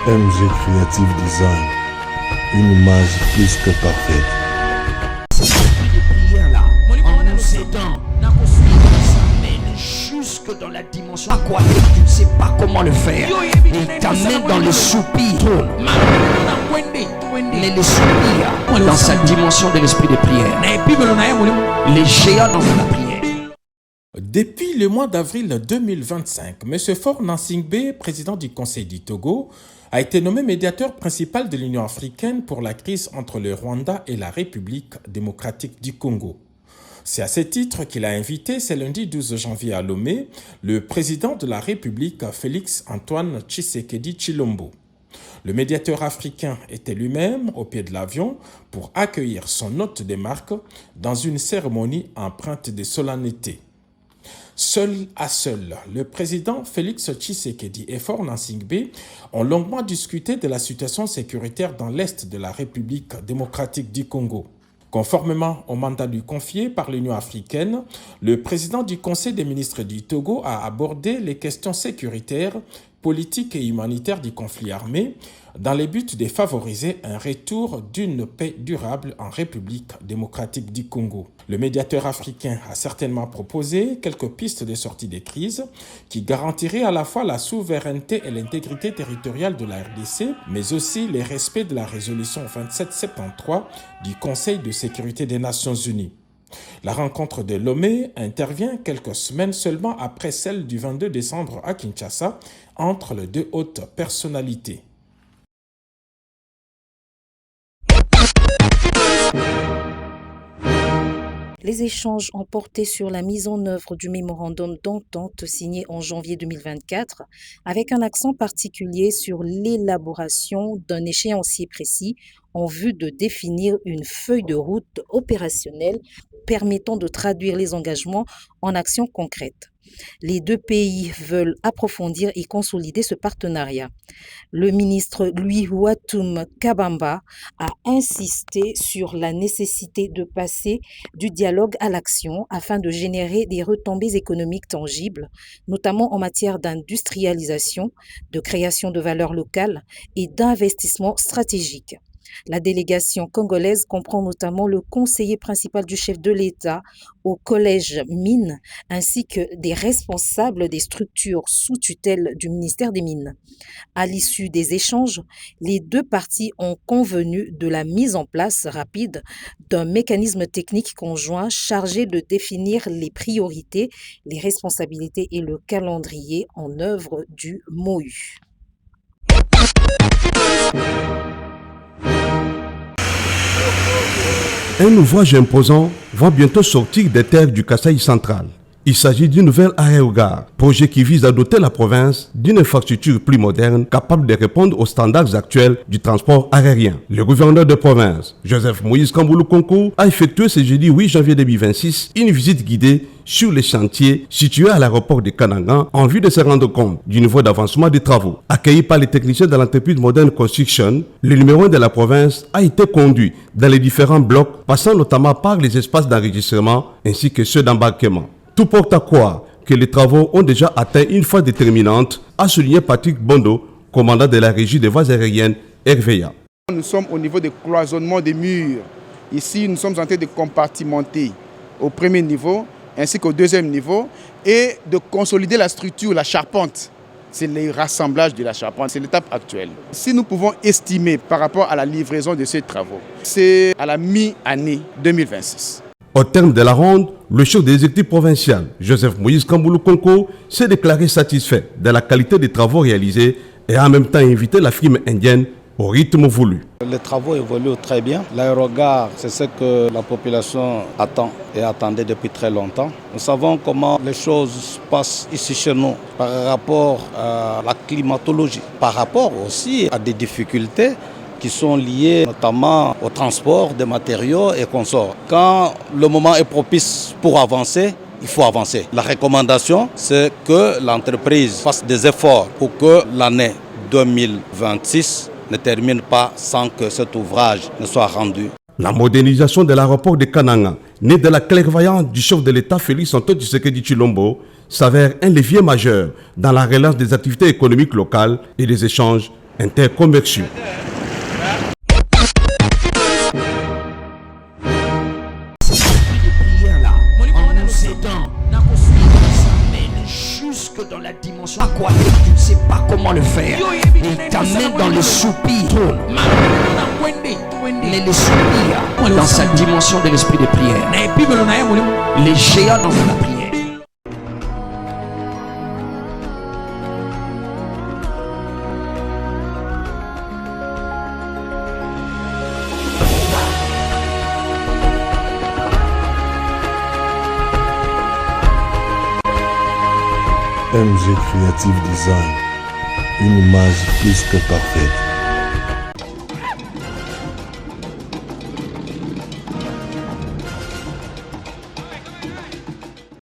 MG Creative Design, une image plus que parfaite. En nous aidant, ça mène jusque dans la dimension aquatique. Tu ne sais pas comment le faire. Il t'amène dans le soupir. Mais le soupir dans sa dimension de l'esprit de prière. Les géants dans la prière. Depuis le mois d'avril 2025, M. Faure Gnassingbe, président du Conseil du Togo, a été nommé médiateur principal de l'Union africaine pour la crise entre le Rwanda et la République démocratique du Congo. C'est à ce titre qu'il a invité, ce lundi 12 janvier à Lomé, le président de la République, Félix Antoine Tshisekedi Tshilombo. Le médiateur africain était lui-même au pied de l'avion pour accueillir son hôte des marques dans une cérémonie empreinte de solennité. Seul à seul, le président Félix Tshisekedi et Faure Gnassingbe ont longuement discuté de la situation sécuritaire dans l'est de la République démocratique du Congo. Conformément au mandat lui confié par l'Union africaine, le président du Conseil des ministres du Togo a abordé les questions sécuritaires, politiques et humanitaires du conflit armé dans le but de favoriser un retour d'une paix durable en République démocratique du Congo. Le médiateur africain a certainement proposé quelques pistes de sortie des crises qui garantiraient à la fois la souveraineté et l'intégrité territoriale de la RDC, mais aussi le respect de la résolution 2773 du Conseil de sécurité des Nations Unies. La rencontre de Lomé intervient quelques semaines seulement après celle du 22 décembre à Kinshasa entre les deux hautes personnalités. Les échanges ont porté sur la mise en œuvre du mémorandum d'entente signé en janvier 2024, avec un accent particulier sur l'élaboration d'un échéancier précis en vue de définir une feuille de route opérationnelle permettant de traduire les engagements en actions concrètes. Les deux pays veulent approfondir et consolider ce partenariat. Le ministre Louis Ouatoum Kabamba a insisté sur la nécessité de passer du dialogue à l'action afin de générer des retombées économiques tangibles, notamment en matière d'industrialisation, de création de valeur locale et d'investissement stratégique. La délégation congolaise comprend notamment le conseiller principal du chef de l'État au collège Mines, ainsi que des responsables des structures sous tutelle du ministère des Mines. À l'issue des échanges, les deux parties ont convenu de la mise en place rapide d'un mécanisme technique conjoint chargé de définir les priorités, les responsabilités et le calendrier en œuvre du MOU. Un ouvrage imposant va bientôt sortir des terres du Kasaï central. Il s'agit d'une nouvelle aérogare, projet qui vise à doter la province d'une infrastructure plus moderne capable de répondre aux standards actuels du transport aérien. Le gouverneur de province, Joseph Moïse Kamboulou Konko, a effectué ce jeudi 8 janvier 2026 une visite guidée sur les chantiers situés à l'aéroport de Kananga en vue de se rendre compte du niveau d'avancement des travaux. Accueilli par les techniciens de l'entreprise Modern Construction, le numéro 1 de la province a été conduit dans les différents blocs, passant notamment par les espaces d'enregistrement ainsi que ceux d'embarquement. Tout porte à croire que les travaux ont déjà atteint une phase déterminante, a souligné Patrick Bondo, commandant de la régie des voies aériennes RVA. Nous sommes au niveau des cloisonnements des murs. Ici, nous sommes en train de compartimenter au premier niveau ainsi qu'au deuxième niveau et de consolider la structure, la charpente. C'est le rassemblage de la charpente, c'est l'étape actuelle. Si nous pouvons estimer par rapport à la livraison de ces travaux, c'est à la mi-année 2026. Au terme de la ronde, le chef de l'exécutif provincial, Joseph Moïse Kamboulou Konko, s'est déclaré satisfait de la qualité des travaux réalisés et a en même temps invité la firme indienne au rythme voulu. Les travaux évoluent très bien. L'aérogare, c'est ce que la population attend et attendait depuis très longtemps. Nous savons comment les choses se passent ici chez nous par rapport à la climatologie, par rapport aussi à des difficultés qui sont liées notamment au transport des matériaux et consorts. Quand le moment est propice pour avancer, il faut avancer. La recommandation, c'est que l'entreprise fasse des efforts pour que l'année 2026 ne termine pas sans que cet ouvrage ne soit rendu. La modernisation de l'aéroport de Kananga, née de la clairvoyance du chef de l'État Félix Antoine Tshisekedi Tshilombo, s'avère un levier majeur dans la relance des activités économiques locales et des échanges Interconnexion. En nous aidant, ça mène jusque dans la dimension aquatique. Tu ne sais pas comment le faire. Il t'amène dans le soupir. Mais le soupir dans sa dimension de l'esprit de prière. Les géants dans la prière. MG Creative Design, une image plus que parfaite.